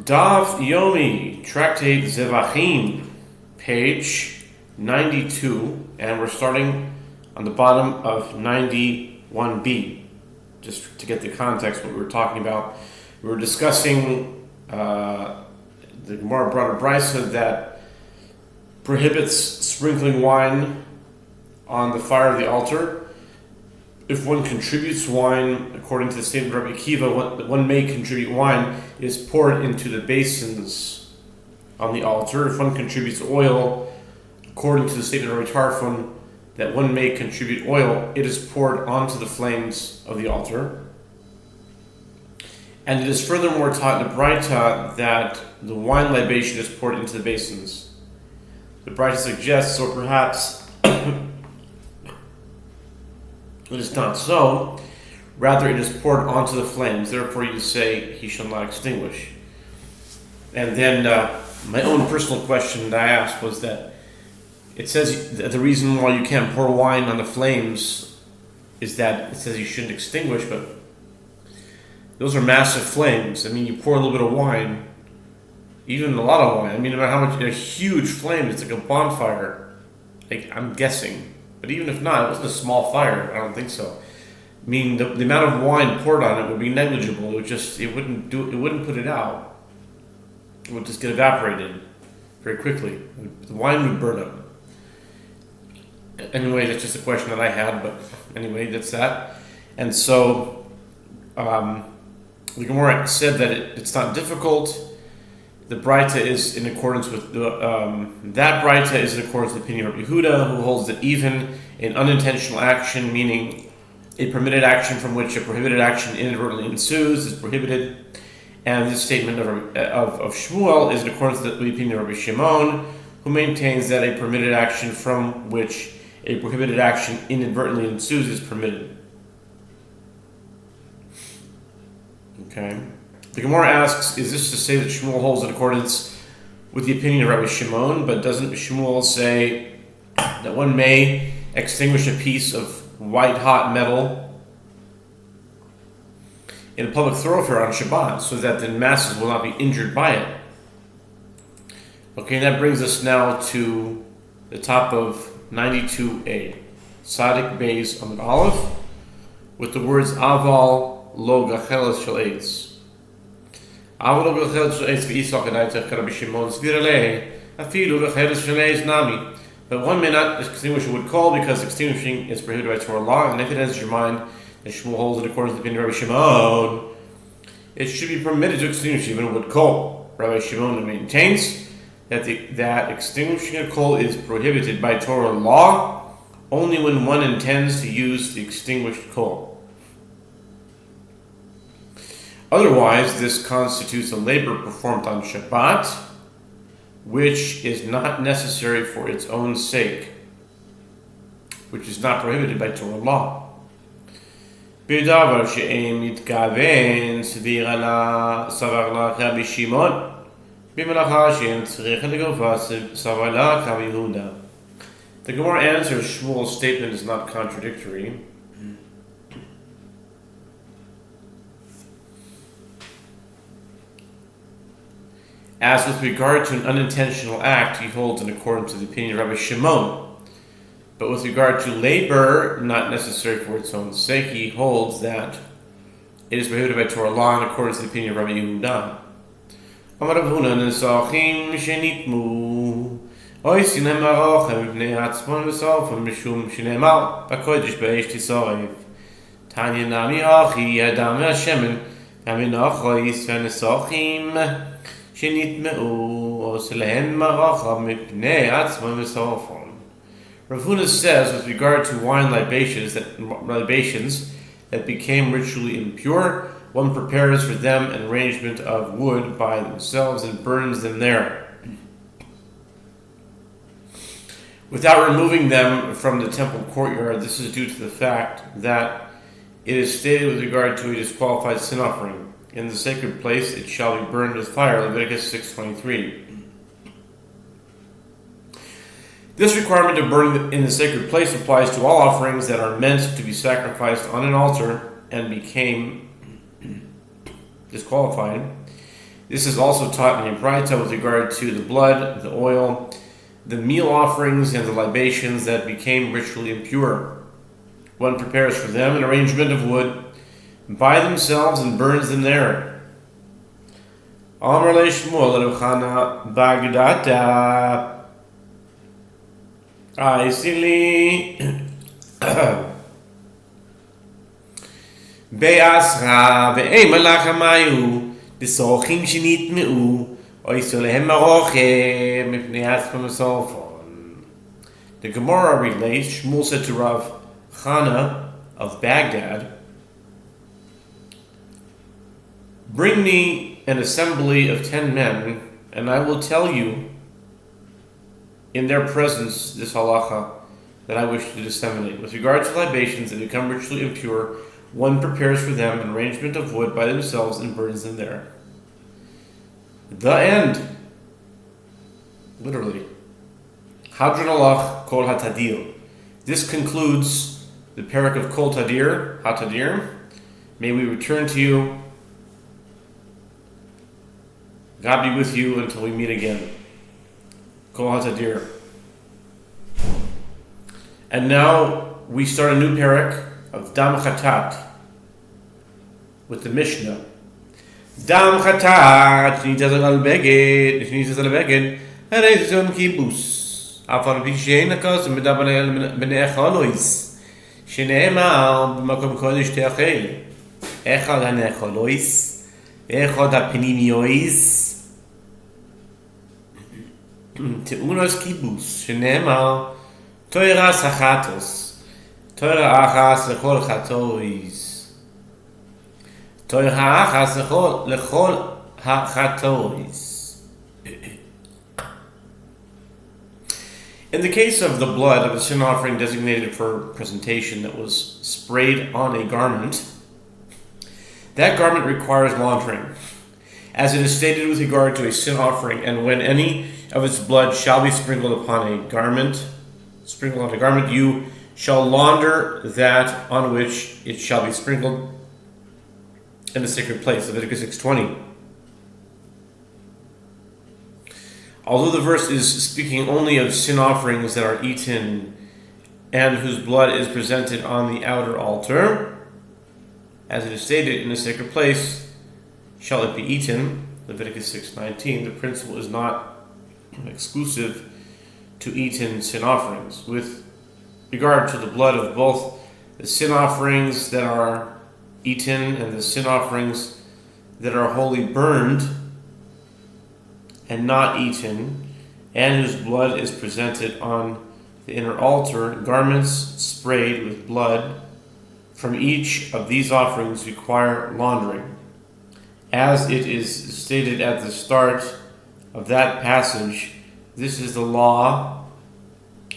Daf Yomi, Tractate Zevachim, page 92, and we're starting on the bottom of 91b. Just to get the context, what we were talking about, we were discussing the Gemara brought a brisa that prohibits sprinkling wine on the fire of the altar. If one contributes wine, according to the statement of Rabbi Akiva, one may contribute wine, it is poured into the basins on the altar. If one contributes oil, according to the statement of Rabbi Tarfon, that one may contribute oil, it is poured onto the flames of the altar. And it is furthermore taught in the Braita that the wine libation is poured into the basins. The Braita suggests, or perhaps it is not so. Rather, it is poured onto the flames. Therefore, you say, he shall not extinguish. And then my own personal question that I asked was that it says that the reason why you can't pour wine on the flames is that it says you shouldn't extinguish, but those are massive flames. I mean, you pour a little bit of wine, even a lot of wine. I mean, no matter how much, a huge flame, it's like a bonfire. Like, I'm guessing. But even if not, it wasn't a small fire. I don't think so. I mean, the amount of wine poured on it would be negligible. It wouldn't put it out. It would just get evaporated very quickly. The wine would burn up. Anyway, that's just a question that I had. But anyway, that's that. And so the Gemara said that it's not difficult. The Braita is in accordance with that Braita is in accordance with the opinion of Yehuda, who holds that even an unintentional action, meaning a permitted action from which a prohibited action inadvertently ensues, is prohibited. And this statement of Shmuel is in accordance with the opinion of Rabbi Shimon, who maintains that a permitted action from which a prohibited action inadvertently ensues is permitted. Okay. The Gemara asks, is this to say that Shmuel holds in accordance with the opinion of Rabbi Shimon, but doesn't Shmuel say that one may extinguish a piece of white-hot metal in a public thoroughfare on Shabbat so that the masses will not be injured by it? Okay, that brings us now to the top of 92a, Sadik Beis Amud Aleph, with the words Aval lo gacheles shel eitz. But one may not extinguish a wood coal because extinguishing is prohibited by Torah law, and if it enters your mind that Shmuel holds in accordance with the opinion of Rabbi Shimon, it should be permitted to extinguish even a wood coal. Rabbi Shimon maintains that extinguishing a coal is prohibited by Torah law only when one intends to use the extinguished coal. Otherwise, this constitutes a labor performed on Shabbat, which is not necessary for its own sake, which is not prohibited by Torah law. B'davar she'en mitkaven sivir ala savar la Rabbi Shimon, b'melacha she'en tzarich legofa savar la Rabbi Yehuda. The Gemara answers Shmuel's statement is not contradictory. As with regard to an unintentional act, he holds in accordance with the opinion of Rabbi Shimon. But with regard to labor, not necessary for its own sake, he holds that it is prohibited by Torah law in accordance with the opinion of Rabbi Yehuda. Amar Rav Huna nesachim shenitmu oisin ha'marochem b'nei atzmon v'sofim mishum shenemar b'kodesh b'eish tisorev Tanya nami hachi adam v'ashemen v'aminochois v'nesachim Rav Huna says, with regard to wine libations that became ritually impure, one prepares for them an arrangement of wood by themselves and burns them there, without removing them from the temple courtyard. This is due to the fact that it is stated with regard to a disqualified sin offering, in the sacred place it shall be burned with fire, Leviticus 6:23. This requirement of burning in the sacred place applies to all offerings that are meant to be sacrificed on an altar and became disqualified. This is also taught in the Braita with regard to the blood, the oil, the meal offerings, and the libations that became ritually impure. One prepares for them an arrangement of wood by themselves and burns them there. Amar le Shmuel Rav Chana Bagdata Aisili Be'asra ve'ei malach hamayu B'sochim shenitmeu Oisolehem marochem Mipnei hatzpam Sofer. The Gemara relates, Shmuel said to Rav Chana of Baghdad, bring me an assembly of 10 men, and I will tell you in their presence this halacha that I wish to disseminate. With regard to libations that become ritually impure, one prepares for them an arrangement of wood by themselves and burns them there. The end. Literally. Hadron alach kol hatadir. This concludes the parak of kol tadir, hatadir. May we return to you. God be with you until we meet again. Kol hatadir. And now we start a new parak of Dam Chatat with the Mishnah. Dam Chatat, Shnitaz al Beged, Harezon Kibus, Afar Vishenakas, Medabane Bene Echalois, Shenema, Makom Kodesh Teachel, Echad Hanechalois, Echad Apinimiois, Teunos Kibus, Shenema, Toira Sachatos, Toira Achas Lechol Chatois, Toira Achas Lechol HaChatois. In the case of the blood of a sin offering designated for presentation that was sprayed on a garment, that garment requires laundering, as it is stated with regard to a sin offering, and when any of its blood shall be sprinkled upon a garment, you shall launder that on which it shall be sprinkled in the sacred place. Leviticus 6:20. Although the verse is speaking only of sin offerings that are eaten and whose blood is presented on the outer altar, as it is stated in the sacred place, shall it be eaten, Leviticus 6:19, the principle is not exclusive to eaten sin offerings. With regard to the blood of both the sin offerings that are eaten and the sin offerings that are wholly burned and not eaten, and whose blood is presented on the inner altar, garments sprayed with blood from each of these offerings require laundering. As it is stated at the start of that passage, this is the law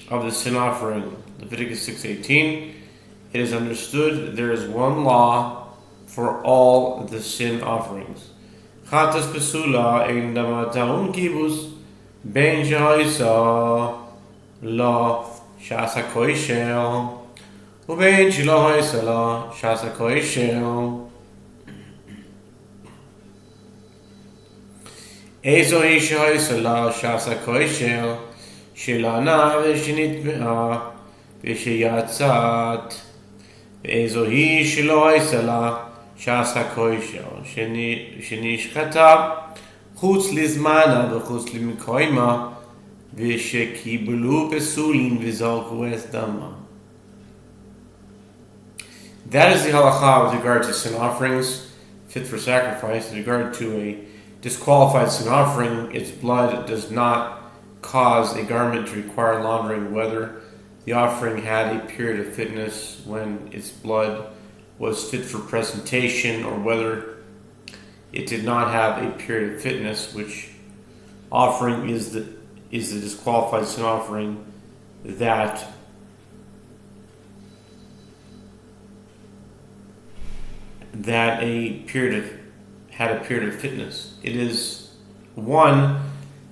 of the sin offering. Leviticus 6:18. It is understood there is one law for all the sin offerings. Chatas pesula ein damataun kibus ben shaisa la shasa koishel uben shilo haisa la shasa koishel. Ezo isha haisa la shasa koishel shilana veshinitbea veshiyatzat ואיזו היא שלא הייתה לה שעשה כושר, שנשחטה חוץ לזמנה וחוץ למקוימה, ושקיבלו פסולים וזרקו את דמה. That is the halacha with regard to sin offerings fit for sacrifice. With regard to a disqualified sin offering, its blood does not cause a garment to require laundering, whether the offering had a period of fitness when its blood was fit for presentation, or whether it did not have a period of fitness, which offering is the disqualified sin offering that had a period of fitness. It is one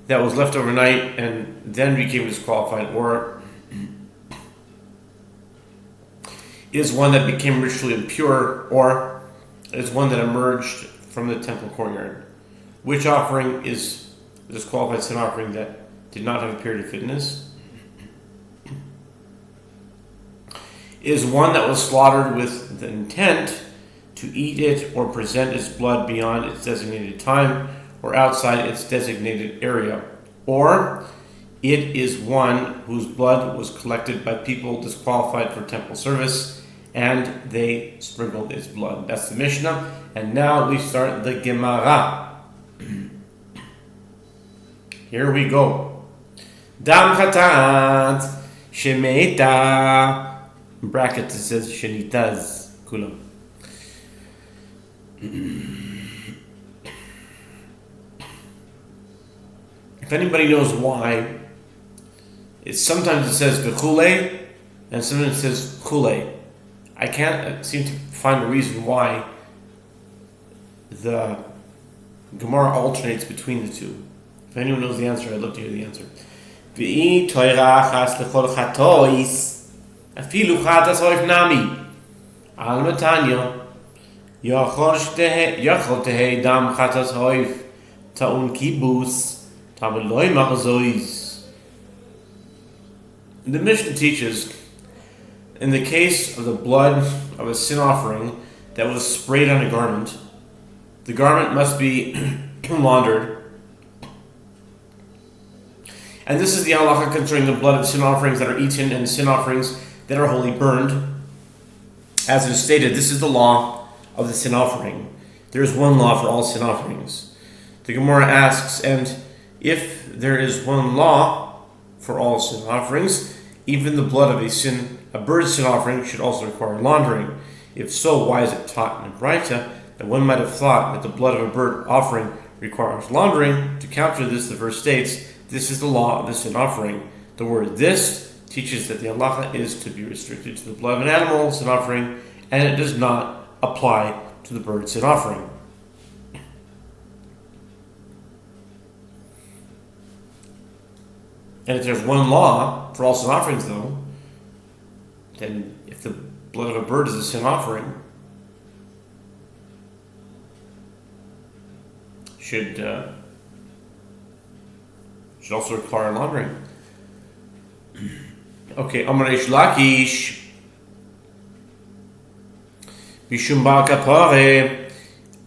that was left overnight and then became disqualified, or is one that became ritually impure, or is one that emerged from the temple courtyard. Which offering is a disqualified sin offering that did not have a period of fitness? Is one that was slaughtered with the intent to eat it or present its blood beyond its designated time or outside its designated area. Or it is one whose blood was collected by people disqualified for temple service and they sprinkled its blood. That's the Mishnah. And now we start the Gemara. Here we go. Dam chatat shemeta. In brackets it says shenitaz kulam. If anybody knows why, sometimes it says v'chule and sometimes it says chule. I can't seem to find a reason why the Gemara alternates between the two. If anyone knows the answer, I'd love to hear the answer. V'i toirachas lechol chatois afilu chatas hoif nami al matanyo yachol tehei dam chatas hoif ta'un kibus ta'beloy machazois. The Mishnah teaches, in the case of the blood of a sin offering that was sprayed on a garment, the garment must be laundered. And this is the halacha concerning the blood of sin offerings that are eaten and sin offerings that are wholly burned. As is stated, this is the law of the sin offering. There is one law for all sin offerings. The Gemara asks, and if there is one law for all sin offerings, even the blood of a bird sin offering should also require laundering. If so, why is it taught in the Braita that one might have thought that the blood of a bird offering requires laundering? To counter this, the verse states, this is the law of the sin offering. The word "this" teaches that the halacha is to be restricted to the blood of an animal sin offering, and it does not apply to the bird sin offering. And if there's one law for all sin offerings, though, then if the blood of a bird is a sin offering, should also require laundering. Okay, Amar Reish Lakish Mishum Ba Kapare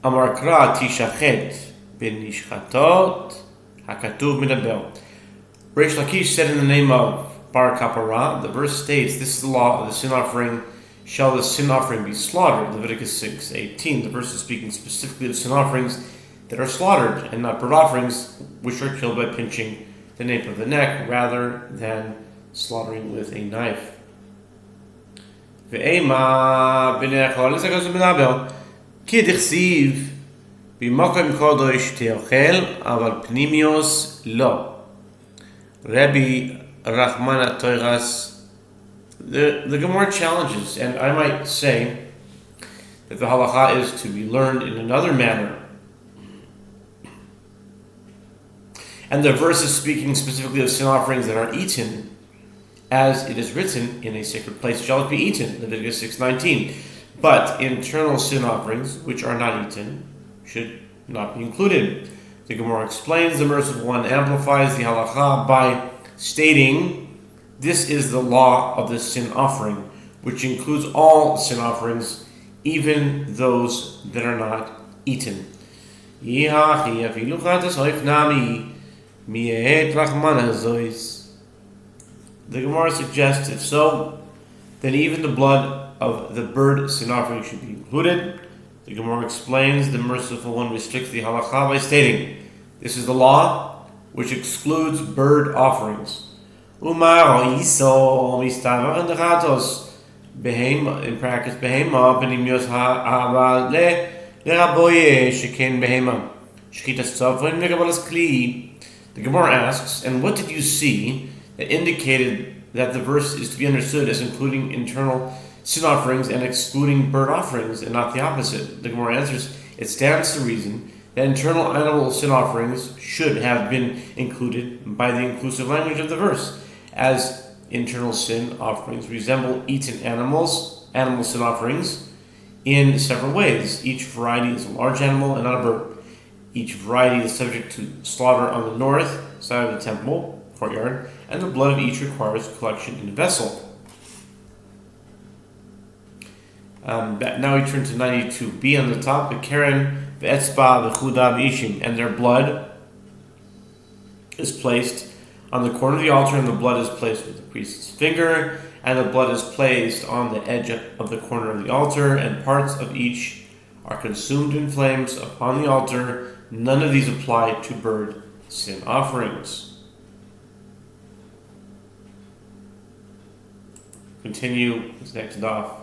Amar Kra Tishachet Ben Nishchatot Hakatuv Medaber. Reish Lakish said in the name of Bar Kapara, the verse states, this is the law of the sin offering. Shall the sin offering be slaughtered? Leviticus 6:18. The verse is speaking specifically of sin offerings that are slaughtered and not bird offerings which are killed by pinching the nape of the neck rather than slaughtering with a knife. Ve'ema b'nechol l'zakos b'nabel ki dichsiv b'makom kodosh teochel aval pnimios lo. Rabbi Rachmana Toiras. The Gemara challenges, and I might say that the halacha is to be learned in another manner. And the verse is speaking specifically of sin offerings that are eaten, as it is written, in a sacred place shall it be eaten, Leviticus 6:19. But internal sin offerings, which are not eaten, should not be included. The Gemara explains, the merciful one amplifies the halacha by stating, this is the law of the sin offering, which includes all sin offerings, even those that are not eaten. The Gemara suggests, if so, then even the blood of the bird sin offering should be included. The Gemara explains, the merciful one restricts the halacha by stating, this is the law which excludes bird offerings. In practice, behema benimios ha'ava leraboye sheken behema shchitas tzafon megabalas kli. The Gemara asks, and what did you see that indicated that the verse is to be understood as including internal sin offerings and excluding bird offerings, and not the opposite? The Gemara answers, it stands to reason that internal animal sin offerings should have been included by the inclusive language of the verse, as internal sin offerings resemble eaten animal sin offerings in several ways. Each variety is a large animal and not a bird. Each variety is subject to slaughter on the north side of the temple courtyard, and the blood of each requires collection in a vessel. Now we turn to 92b on the top. The Keren, the Etzba, the Chuda, the Ishim, and their blood is placed on the corner of the altar, and the blood is placed with the priest's finger, and the blood is placed on the edge of the corner of the altar, and parts of each are consumed in flames upon the altar. None of these apply to bird sin offerings. Continue this next daf.